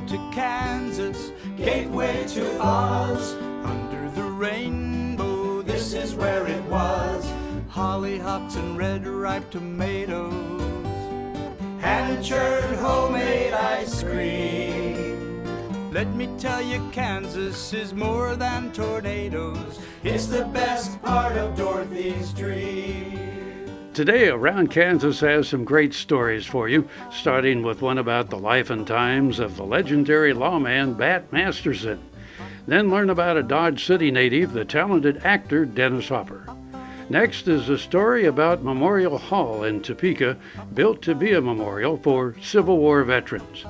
to Kansas, gateway to Oz. Under the rainbow, this is where it was. Hollyhocks and red ripe tomatoes, hand-churned homemade ice cream. Let me tell you, Kansas is more than tornadoes. It's the best part of Dorothy's dream. Today, Around Kansas has some great stories for you, starting with one about the life and times of the legendary lawman Bat Masterson. Then learn about a Dodge City native, the talented actor Dennis Hopper. Next is a story about Memorial Hall in Topeka, built to be a memorial for Civil War veterans.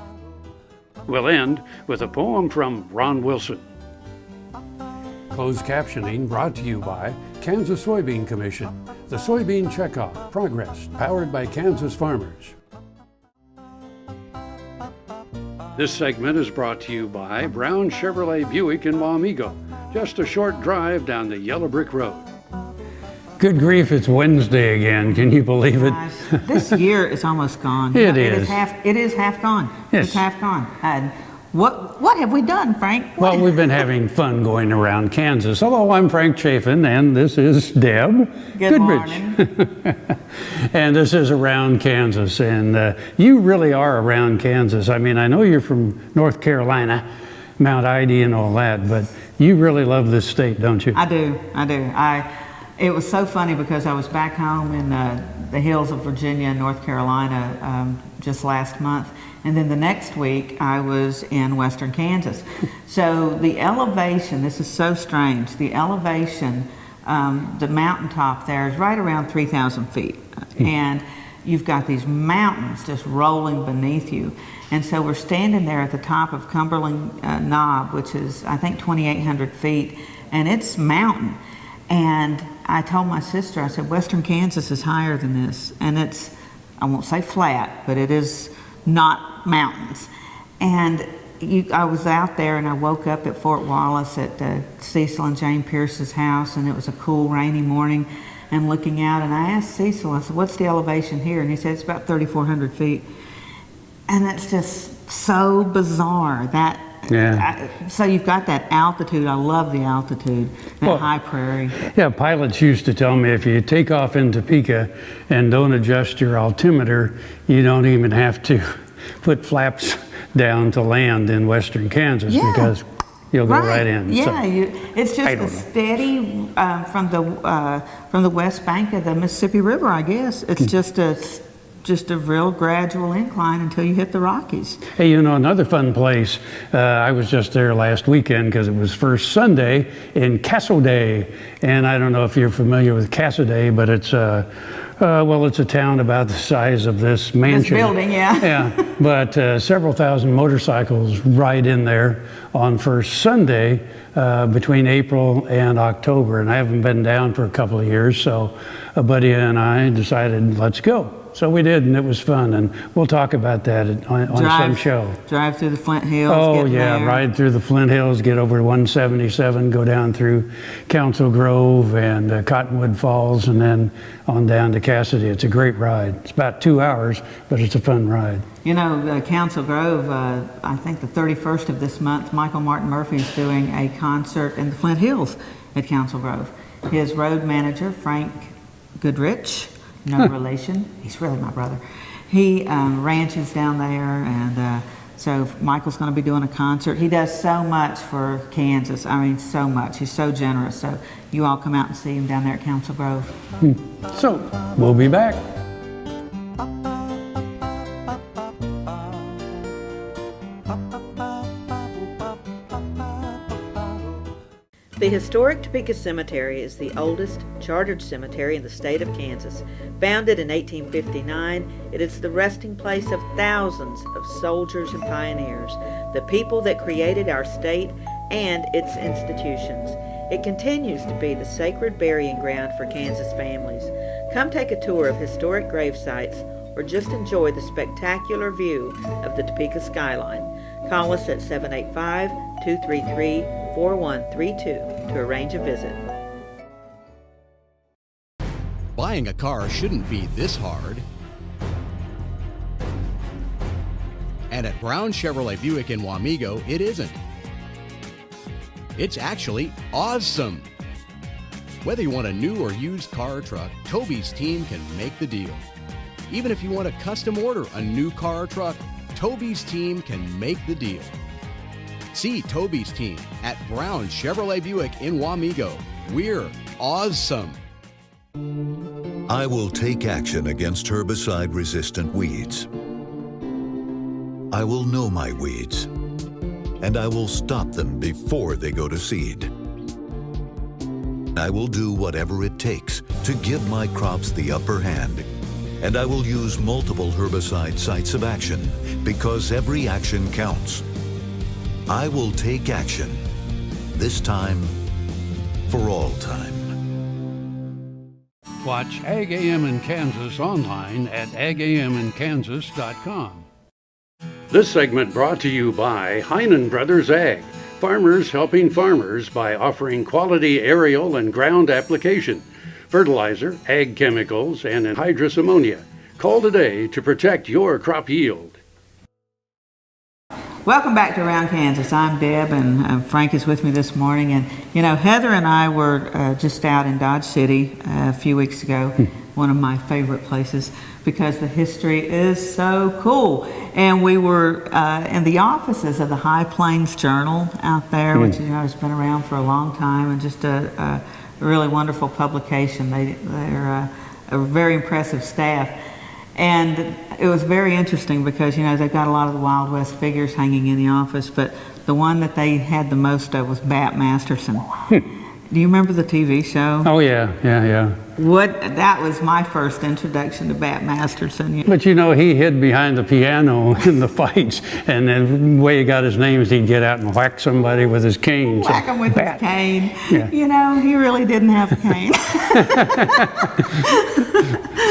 We'll end with a poem from Ron Wilson. Closed captioning brought to you by Kansas Soybean Commission, the Soybean Checkoff Progress, powered by Kansas farmers. This segment is brought to you by Brown Chevrolet Buick in Wamego, just a short drive down the Yellow Brick Road. Good grief, it's Wednesday again. Can you believe it? Gosh, this year is almost gone. It is is. It is half gone. Yes. It's half gone. And what have we done, Frank? Well, we've been having fun going around Kansas. Hello, I'm Frank Chafin, and this is Deb Good Goodrich. morning. And this is Around Kansas, and you really are around Kansas. I mean, I know you're from North Carolina, Mount Ida and all that, but you really love this state, don't you? I do. It was so funny because I was back home in the hills of Virginia and North Carolina just last month. And then the next week I was in western Kansas. So the elevation, this is so strange, the elevation, the mountaintop there is right around 3,000 feet. And you've got these mountains just rolling beneath you. And so we're standing there at the top of Cumberland Knob, which is I think 2,800 feet, and it's mountain. And I told my sister, I said, western Kansas is higher than this. And it's, I won't say flat, but it is not mountains. And I was out there and I woke up at Fort Wallace at Cecil and Jane Pierce's house, and it was a cool rainy morning, and looking out, and I asked Cecil, I said, what's the elevation here? And he said, it's about 3,400 feet. And it's just so bizarre that. Yeah. So you've got that altitude. I love the altitude, that high prairie. Yeah, pilots used to tell me if you take off in Topeka and don't adjust your altimeter, you don't even have to put flaps down to land in western Kansas because you'll go right in. Yeah, so, it's just a steady from the west bank of the Mississippi River, I guess. It's just a real gradual incline until you hit the Rockies. Hey, you know, another fun place, I was just there last weekend because it was first Sunday in Cassoday. And I don't know if you're familiar with Cassoday, but it's it's a town about the size of this mansion. This building, yeah. Yeah, but several thousand motorcycles ride in there on first Sunday between April and October. And I haven't been down for a couple of years, so a buddy and I decided, let's go. So we did, and it was fun, and we'll talk about that on some show. Drive through the Flint Hills. Oh yeah, ride through the Flint Hills, get over 177, go down through Council Grove and Cottonwood Falls, and then on down to Cassidy. It's a great ride. It's about 2 hours, but it's a fun ride. You know, Council Grove, I think the 31st of this month, Michael Martin Murphy is doing a concert in the Flint Hills at Council Grove. His road manager, Frank Goodrich, no relation. He's really my brother. He ranches down there, and so Michael's going to be doing a concert. He does so much for Kansas. I mean, so much. He's so generous. So you all come out and see him down there at Council Grove. So we'll be back. The historic Topeka Cemetery is the oldest chartered cemetery in the state of Kansas. Founded in 1859, it is the resting place of thousands of soldiers and pioneers, the people that created our state and its institutions. It continues to be the sacred burying ground for Kansas families. Come take a tour of historic grave sites or just enjoy the spectacular view of the Topeka skyline. Call us at 785-233-4132 to arrange a visit. Buying a car shouldn't be this hard. And at Brown Chevrolet Buick in Wamego, it isn't. It's actually awesome. Whether you want a new or used car or truck, Toby's team can make the deal. Even if you want to custom order a new car or truck, Toby's team can make the deal. See Toby's team at Brown Chevrolet Buick in Wamego. We're awesome. I will take action against herbicide-resistant weeds. I will know my weeds, and I will stop them before they go to seed. I will do whatever it takes to give my crops the upper hand, and I will use multiple herbicide sites of action because every action counts. I will take action, this time for all time. Watch Ag AM in Kansas online at agaminkansas.com. This segment brought to you by Heinen Brothers Ag, farmers helping farmers by offering quality aerial and ground application, fertilizer, ag chemicals, and anhydrous ammonia. Call today to protect your crop yield. Welcome back to Around Kansas. I'm Deb, and Frank is with me this morning. And you know, Heather and I were just out in Dodge City a few weeks ago, one of my favorite places because the history is so cool. And we were in the offices of the High Plains Journal out there, which you know has been around for a long time, and just a really wonderful publication. They're a very impressive staff. And it was very interesting because, you know, they've got a lot of the Wild West figures hanging in the office, but the one that they had the most of was Bat Masterson. Do you remember the TV show? Oh, yeah. That was my first introduction to Bat Masterson. But you know, he hid behind the piano in the fights, and the way he got his name is he'd get out and whack somebody with his cane. Whack him with his cane. Yeah. You know, he really didn't have a cane.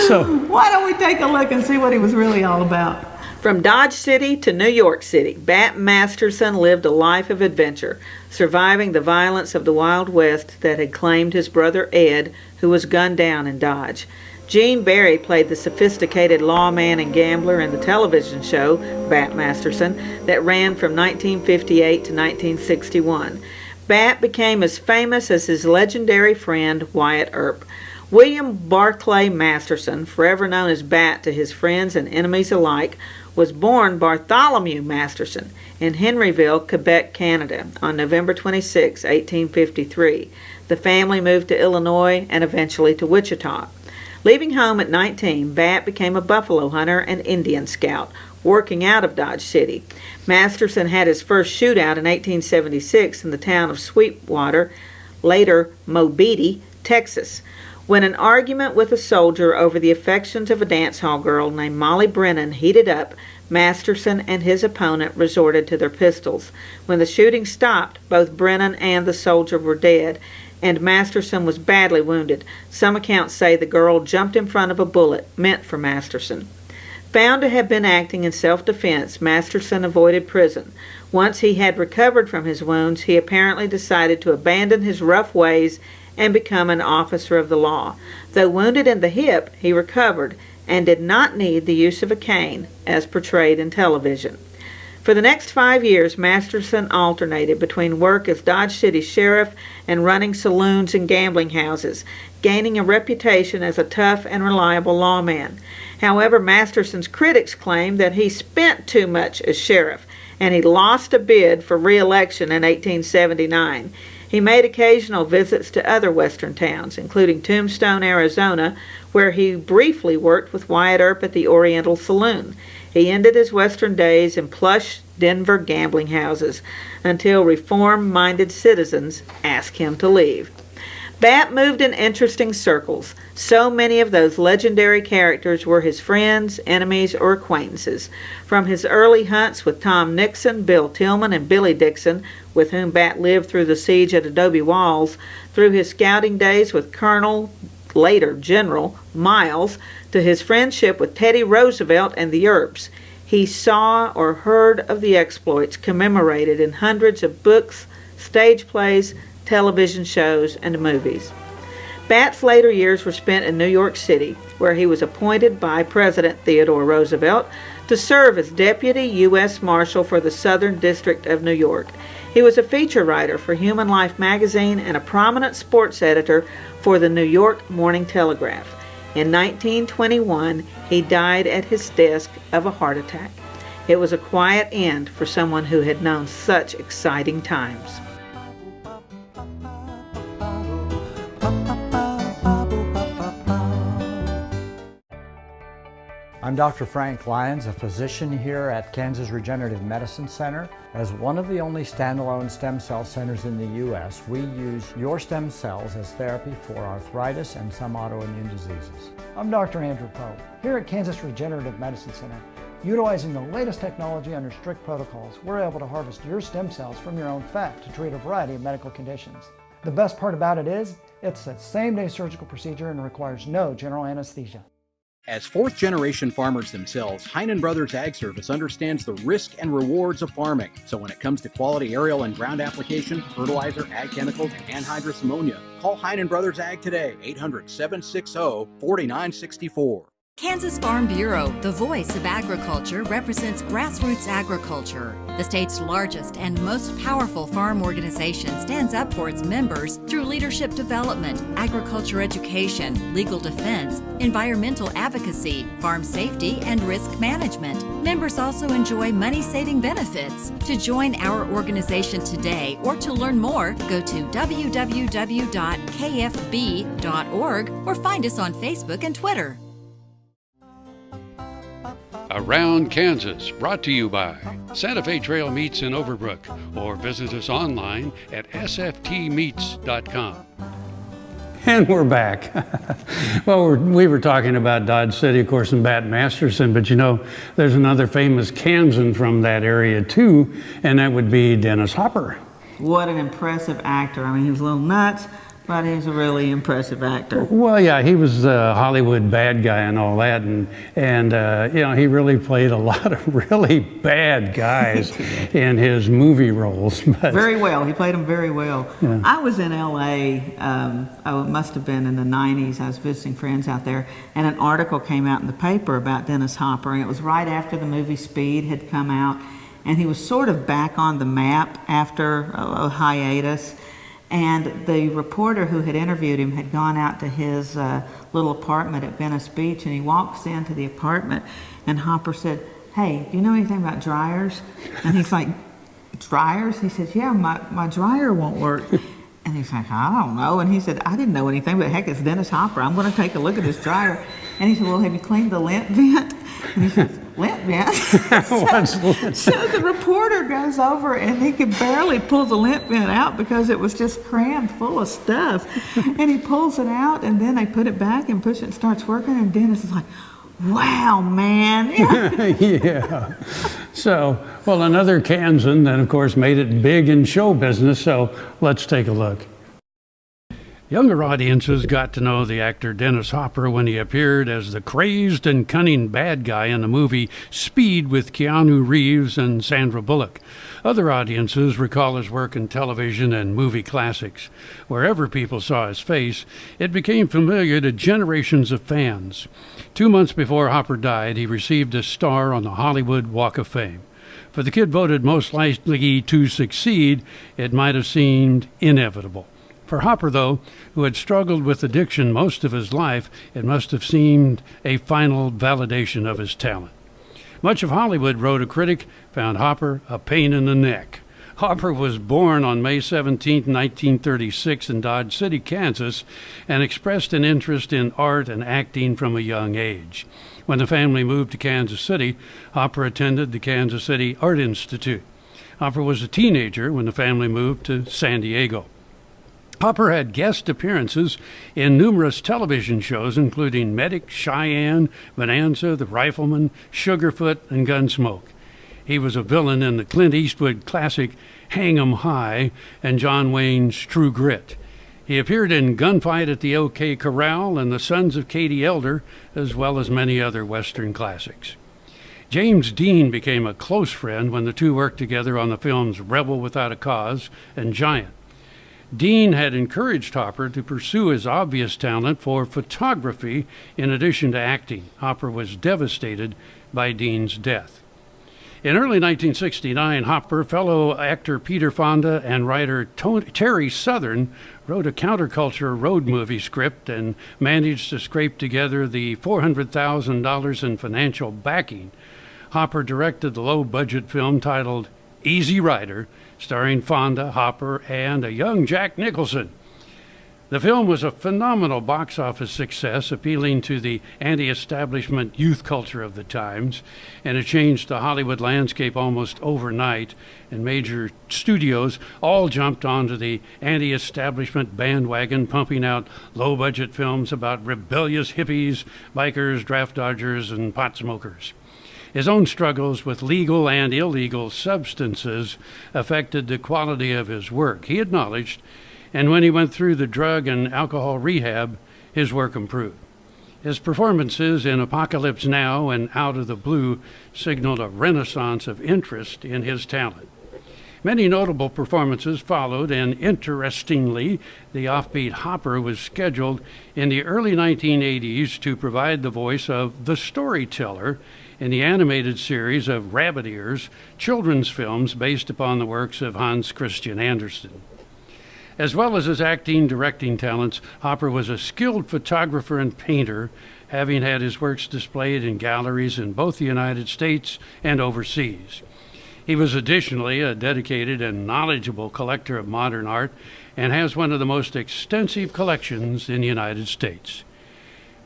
So why don't we take a look and see what he was really all about? From Dodge City to New York City, Bat Masterson lived a life of adventure, surviving the violence of the Wild West that had claimed his brother Ed, who was gunned down in Dodge. Gene Barry played the sophisticated lawman and gambler in the television show, Bat Masterson, that ran from 1958 to 1961. Bat became as famous as his legendary friend, Wyatt Earp. William Barclay Masterson, forever known as Bat to his friends and enemies alike, was born Bartholomew Masterson in Henryville, Quebec, Canada, on November 26, 1853. The family moved to Illinois and eventually to Wichita. Leaving home at 19, Bat became a buffalo hunter and Indian scout, working out of Dodge City. Masterson had his first shootout in 1876 in the town of Sweetwater, later Mobeetie, Texas, when an argument with a soldier over the affections of a dance hall girl named Molly Brennan heated up. Masterson and his opponent resorted to their pistols. When the shooting stopped, both Brennan and the soldier were dead, and Masterson was badly wounded. Some accounts say the girl jumped in front of a bullet meant for Masterson. Found to have been acting in self-defense, Masterson avoided prison. Once he had recovered from his wounds, he apparently decided to abandon his rough ways and become an officer of the law. Though wounded in the hip, he recovered and did not need the use of a cane, as portrayed in television. For the next 5 years, Masterson alternated between work as Dodge City sheriff and running saloons and gambling houses, gaining a reputation as a tough and reliable lawman. However, Masterson's critics claimed that he spent too much as sheriff, and he lost a bid for re-election in 1879. He made occasional visits to other western towns, including Tombstone, Arizona, where he briefly worked with Wyatt Earp at the Oriental Saloon. He ended his western days in plush Denver gambling houses until reform-minded citizens asked him to leave. Bat moved in interesting circles. So many of those legendary characters were his friends, enemies, or acquaintances. From his early hunts with Tom Nixon, Bill Tillman, and Billy Dixon, with whom Bat lived through the siege at Adobe Walls, through his scouting days with Colonel, later General, Miles, to his friendship with Teddy Roosevelt and the Earps, he saw or heard of the exploits commemorated in hundreds of books, stage plays, television shows, and movies. Bat's later years were spent in New York City, where he was appointed by President Theodore Roosevelt to serve as Deputy U.S. Marshal for the Southern District of New York. He was a feature writer for Human Life magazine and a prominent sports editor for the New York Morning Telegraph. In 1921, he died at his desk of a heart attack. It was a quiet end for someone who had known such exciting times. I'm Dr. Frank Lyons, a physician here at Kansas Regenerative Medicine Center. As one of the only standalone stem cell centers in the U.S., we use your stem cells as therapy for arthritis and some autoimmune diseases. I'm Dr. Andrew Pope. Here at Kansas Regenerative Medicine Center, utilizing the latest technology under strict protocols, we're able to harvest your stem cells from your own fat to treat a variety of medical conditions. The best part about it is, it's a same-day surgical procedure and requires no general anesthesia. As fourth-generation farmers themselves, Heinen Brothers Ag Service understands the risk and rewards of farming. So when it comes to quality aerial and ground application, fertilizer, ag chemicals, and anhydrous ammonia, call Heinen Brothers Ag today, 800-760-4964. Kansas Farm Bureau, the voice of agriculture, represents grassroots agriculture. The state's largest and most powerful farm organization stands up for its members through leadership development, agriculture education, legal defense, environmental advocacy, farm safety, and risk management. Members also enjoy money-saving benefits. To join our organization today or to learn more, go to www.kfb.org or find us on Facebook and Twitter. Around Kansas, brought to you by Santa Fe Trail Meats in Overbrook, or visit us online at sftmeats.com. And we're back. Well, we were talking about Dodge City, of course, and Bat Masterson, but you know, there's another famous Kansan from that area too, and that would be Dennis Hopper. What an impressive actor. I mean, he was a little nuts, but he's a really impressive actor. Well, yeah, he was a Hollywood bad guy and all that, and you know, he really played a lot of really bad guys in his movie roles. But, very well. He played them very well. Yeah. I was in L.A., it must have been in the 90s. I was visiting friends out there, and an article came out in the paper about Dennis Hopper, and it was right after the movie Speed had come out, and he was sort of back on the map after a hiatus. And the reporter who had interviewed him had gone out to his little apartment at Venice Beach, and he walks into the apartment, and Hopper said, "Hey, do you know anything about dryers?" And he's like, "Dryers?" He says, "Yeah, my dryer won't work." And he's like, "I don't know." And he said, "I didn't know anything, but heck, it's Dennis Hopper. I'm going to take a look at this dryer." And he said, "Well, have you cleaned the lint vent?" And he says, "Lint vent?" So the reporter goes over, and he could barely pull the lint vent out because it was just crammed full of stuff. And he pulls it out, and then they put it back and push it and starts working. And Dennis is like, "Wow, man." Yeah. So, well, another Kansan that, of course, made it big in show business. So let's take a look. Younger audiences got to know the actor Dennis Hopper when he appeared as the crazed and cunning bad guy in the movie Speed with Keanu Reeves and Sandra Bullock. Other audiences recall his work in television and movie classics. Wherever people saw his face, it became familiar to generations of fans. 2 months before Hopper died, he received a star on the Hollywood Walk of Fame. For the kid voted most likely to succeed, it might have seemed inevitable. For Hopper, though, who had struggled with addiction most of his life, it must have seemed a final validation of his talent. Much of Hollywood, wrote a critic, found Hopper a pain in the neck. Hopper was born on May 17, 1936 in Dodge City, Kansas, and expressed an interest in art and acting from a young age. When the family moved to Kansas City, Hopper attended the Kansas City Art Institute. Hopper was a teenager when the family moved to San Diego. Hopper had guest appearances in numerous television shows, including Medic, Cheyenne, Bonanza, The Rifleman, Sugarfoot, and Gunsmoke. He was a villain in the Clint Eastwood classic Hang 'em High and John Wayne's True Grit. He appeared in Gunfight at the OK Corral and The Sons of Katie Elder, as well as many other Western classics. James Dean became a close friend when the two worked together on the films Rebel Without a Cause and Giant. Dean had encouraged Hopper to pursue his obvious talent for photography in addition to acting. Hopper was devastated by Dean's death. In early 1969, Hopper, fellow actor Peter Fonda, and writer Terry Southern wrote a counterculture road movie script and managed to scrape together the $400,000 in financial backing. Hopper directed the low-budget film titled Easy Rider, starring Fonda, Hopper, and a young Jack Nicholson. The film was a phenomenal box office success, appealing to the anti-establishment youth culture of the times, and it changed the Hollywood landscape almost overnight, and major studios all jumped onto the anti-establishment bandwagon, pumping out low-budget films about rebellious hippies, bikers, draft dodgers, and pot smokers. His own struggles with legal and illegal substances affected the quality of his work, he acknowledged, and when he went through the drug and alcohol rehab, his work improved. His performances in Apocalypse Now and Out of the Blue signaled a renaissance of interest in his talent. Many notable performances followed, and interestingly, the offbeat Hopper was scheduled in the early 1980s to provide the voice of the storyteller in the animated series of Rabbit Ears, children's films based upon the works of Hans Christian Andersen. As well as his acting, directing talents, Hopper was a skilled photographer and painter, having had his works displayed in galleries in both the United States and overseas. He was additionally a dedicated and knowledgeable collector of modern art and has one of the most extensive collections in the United States.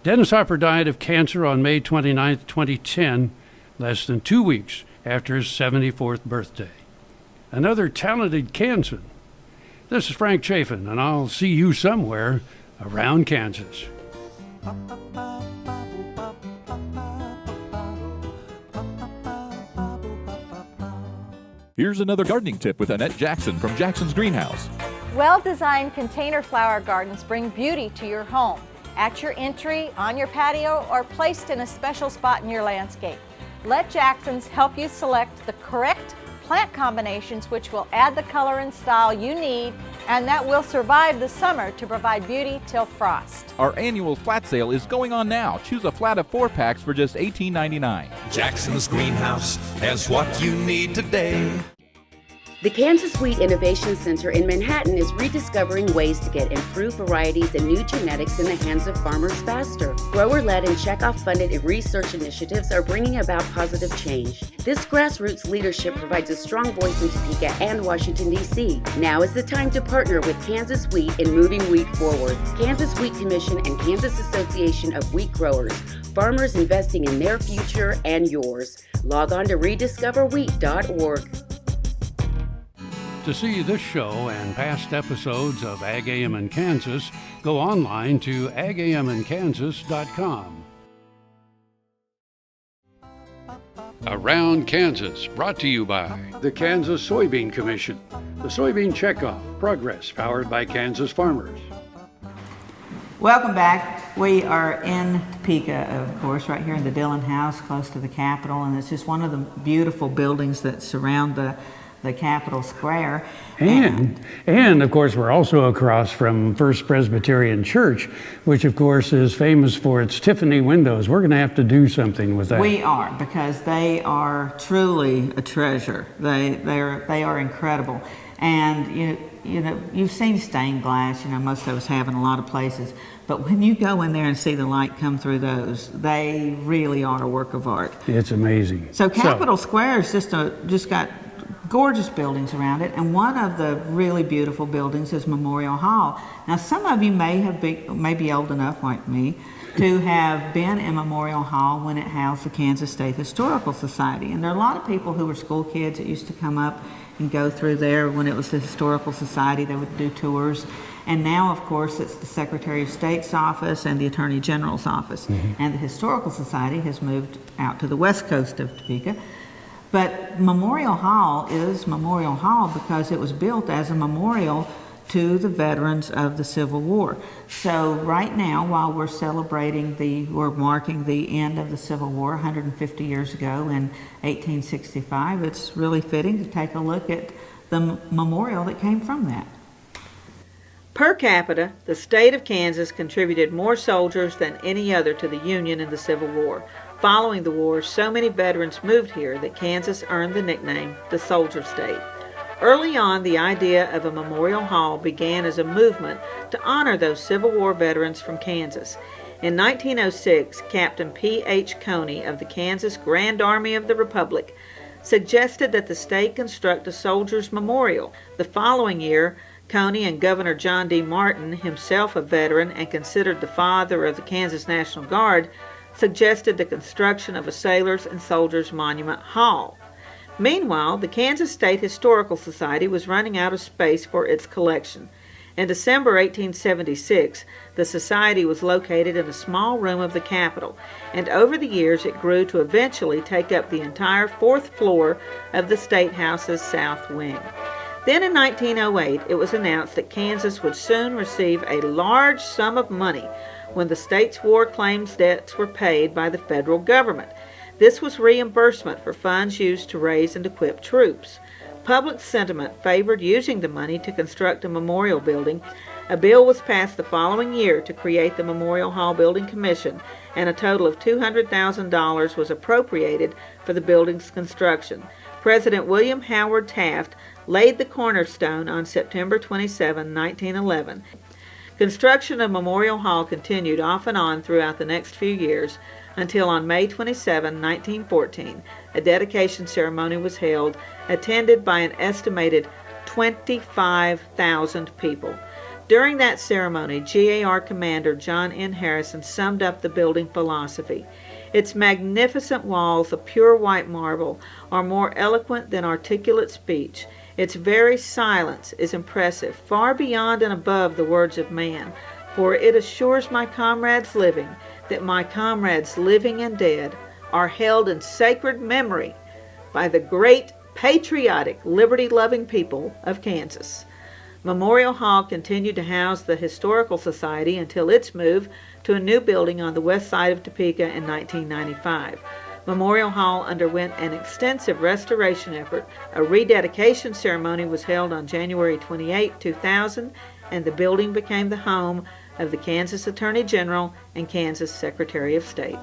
Dennis Hopper died of cancer on May 29, 2010, less than 2 weeks after his 74th birthday. Another talented Kansan. This is Frank Chafin, and I'll see you somewhere around Kansas. Here's another gardening tip with Annette Jackson from Jackson's Greenhouse. Well-designed container flower gardens bring beauty to your home, at your entry, on your patio, or placed in a special spot in your landscape. Let Jackson's help you select the correct plant combinations which will add the color and style you need and that will survive the summer to provide beauty till frost. Our annual flat sale is going on now. Choose a flat of 4 packs for just $18.99. Jackson's Greenhouse has what you need today. The Kansas Wheat Innovation Center in Manhattan is rediscovering ways to get improved varieties and new genetics in the hands of farmers faster. Grower-led and checkoff-funded research initiatives are bringing about positive change. This grassroots leadership provides a strong voice in Topeka and Washington, D.C. Now is the time to partner with Kansas Wheat in moving wheat forward. Kansas Wheat Commission and Kansas Association of Wheat Growers. Farmers investing in their future and yours. Log on to rediscoverwheat.org. To see this show and past episodes of Ag AM in Kansas, go online to agaminkansas.com. Around Kansas, brought to you by the Kansas Soybean Commission, the Soybean Checkoff, Progress, powered by Kansas farmers. Welcome back. We are in Topeka, of course, right here in the Dillon House, close to the Capitol, and it's just one of the beautiful buildings that surround the Capitol Square. And of course, we're also across from First Presbyterian Church, which of course is famous for its Tiffany windows. We're going to have to do something with that. We are, because they are truly a treasure. They are incredible. And you know, you've seen stained glass, most of us have in a lot of places. But when you go in there and see the light come through those, they really are a work of art. It's amazing. So Capitol Square is just got gorgeous buildings around it, and one of the really beautiful buildings is Memorial Hall. Now, some of you may be old enough, like me, to have been in Memorial Hall when it housed the Kansas State Historical Society. And there are a lot of people who were school kids that used to come up and go through there when it was the Historical Society. They would do tours. And now, of course, it's the Secretary of State's office and the Attorney General's office. Mm-hmm. And the Historical Society has moved out to the west coast of Topeka. But Memorial Hall is Memorial Hall because it was built as a memorial to the veterans of the Civil War. So right now, while we're marking the end of the Civil War 150 years ago in 1865, it's really fitting to take a look at the memorial that came from that. Per capita, the state of Kansas contributed more soldiers than any other to the Union in the Civil War. Following the war, so many veterans moved here that Kansas earned the nickname the Soldier State. Early on, the idea of a memorial hall began as a movement to honor those Civil War veterans from Kansas. In 1906, Captain P.H. Coney of the Kansas Grand Army of the Republic suggested that the state construct a soldiers' memorial. The following year, Coney and Governor John D. Martin, himself a veteran and considered the father of the Kansas National Guard, suggested the construction of a Sailors and Soldiers Monument Hall. Meanwhile, the Kansas State Historical Society was running out of space for its collection. In December 1876, the society was located in a small room of the Capitol, and over the years it grew to eventually take up the entire fourth floor of the State House's south wing. Then in 1908, it was announced that Kansas would soon receive a large sum of money when the state's war claims debts were paid by the federal government. This was reimbursement for funds used to raise and equip troops. Public sentiment favored using the money to construct a memorial building. A bill was passed the following year to create the Memorial Hall Building Commission, and a total of $200,000 was appropriated for the building's construction. President William Howard Taft laid the cornerstone on September 27, 1911. Construction of Memorial Hall continued off and on throughout the next few years until on May 27, 1914, a dedication ceremony was held, attended by an estimated 25,000 people. During that ceremony, GAR Commander John N. Harrison summed up the building philosophy. Its magnificent walls of pure white marble are more eloquent than articulate speech. Its very silence is impressive, far beyond and above the words of man, for it assures my comrades living that my comrades living and dead are held in sacred memory by the great, patriotic, liberty-loving people of Kansas. Memorial Hall continued to house the Historical Society until its move to a new building on the west side of Topeka in 1995. Memorial Hall underwent an extensive restoration effort. A rededication ceremony was held on January 28, 2000, and the building became the home of the Kansas Attorney General and Kansas Secretary of State.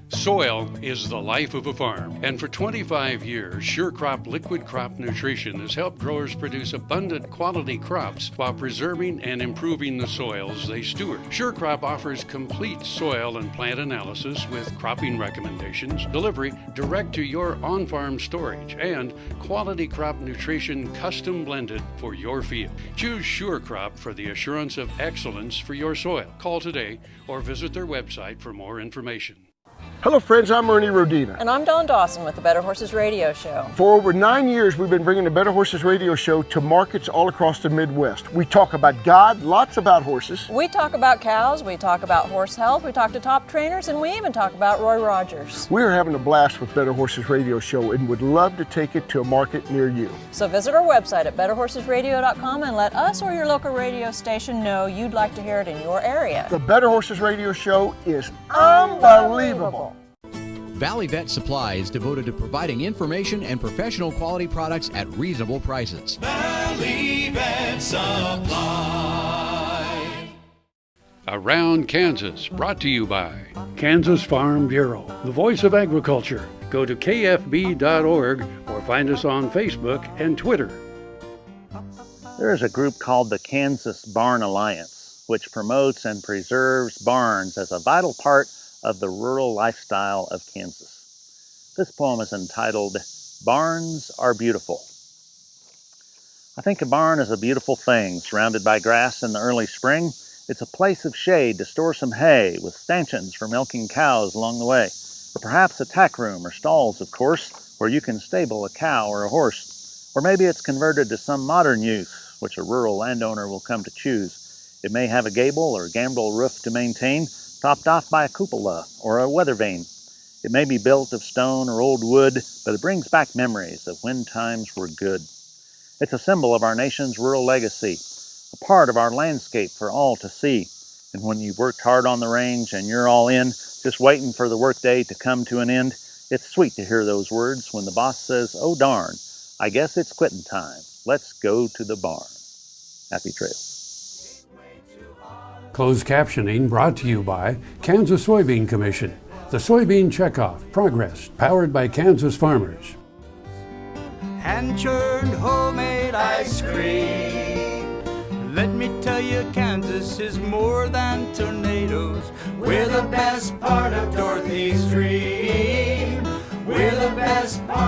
Soil is the life of a farm, and for 25 years, SureCrop Liquid Crop Nutrition has helped growers produce abundant quality crops while preserving and improving the soils they steward. SureCrop offers complete soil and plant analysis with cropping recommendations, delivery direct to your on-farm storage, and quality crop nutrition custom blended for your field. Choose SureCrop for the assurance of excellence for your soil. Call today or visit their website for more information. Hello friends, I'm Ernie Rodina. And I'm Dawn Dawson with the Better Horses Radio Show. For over 9 years, we've been bringing the Better Horses Radio Show to markets all across the Midwest. We talk about God, lots about horses. We talk about cows, we talk about horse health, we talk to top trainers, and we even talk about Roy Rogers. We're having a blast with Better Horses Radio Show and would love to take it to a market near you. So visit our website at betterhorsesradio.com and let us or your local radio station know you'd like to hear it in your area. The Better Horses Radio Show is unbelievable. Valley Vet Supply is devoted to providing information and professional quality products at reasonable prices. Valley Vet Supply. Around Kansas, brought to you by Kansas Farm Bureau, the voice of agriculture. Go to kfb.org or find us on Facebook and Twitter. There is a group called the Kansas Barn Alliance, which promotes and preserves barns as a vital part of the rural lifestyle of Kansas. This poem is entitled, Barns Are Beautiful. I think a barn is a beautiful thing, surrounded by grass in the early spring. It's a place of shade to store some hay with stanchions for milking cows along the way, or perhaps a tack room or stalls, of course, where you can stable a cow or a horse. Or maybe it's converted to some modern use, which a rural landowner will come to choose. It may have a gable or gambrel roof to maintain, topped off by a cupola or a weather vane. It may be built of stone or old wood, but it brings back memories of when times were good. It's a symbol of our nation's rural legacy, a part of our landscape for all to see. And when you've worked hard on the range and you're all in, just waiting for the workday to come to an end, it's sweet to hear those words when the boss says, "Oh darn, I guess it's quitting time. Let's go to the barn." Happy trails. Closed captioning brought to you by Kansas Soybean Commission. The Soybean Checkoff, Progress, powered by Kansas farmers. Hand-churned homemade ice cream. Let me tell you, Kansas is more than tornadoes. We're the best part of Dorothy's dream. We're the best part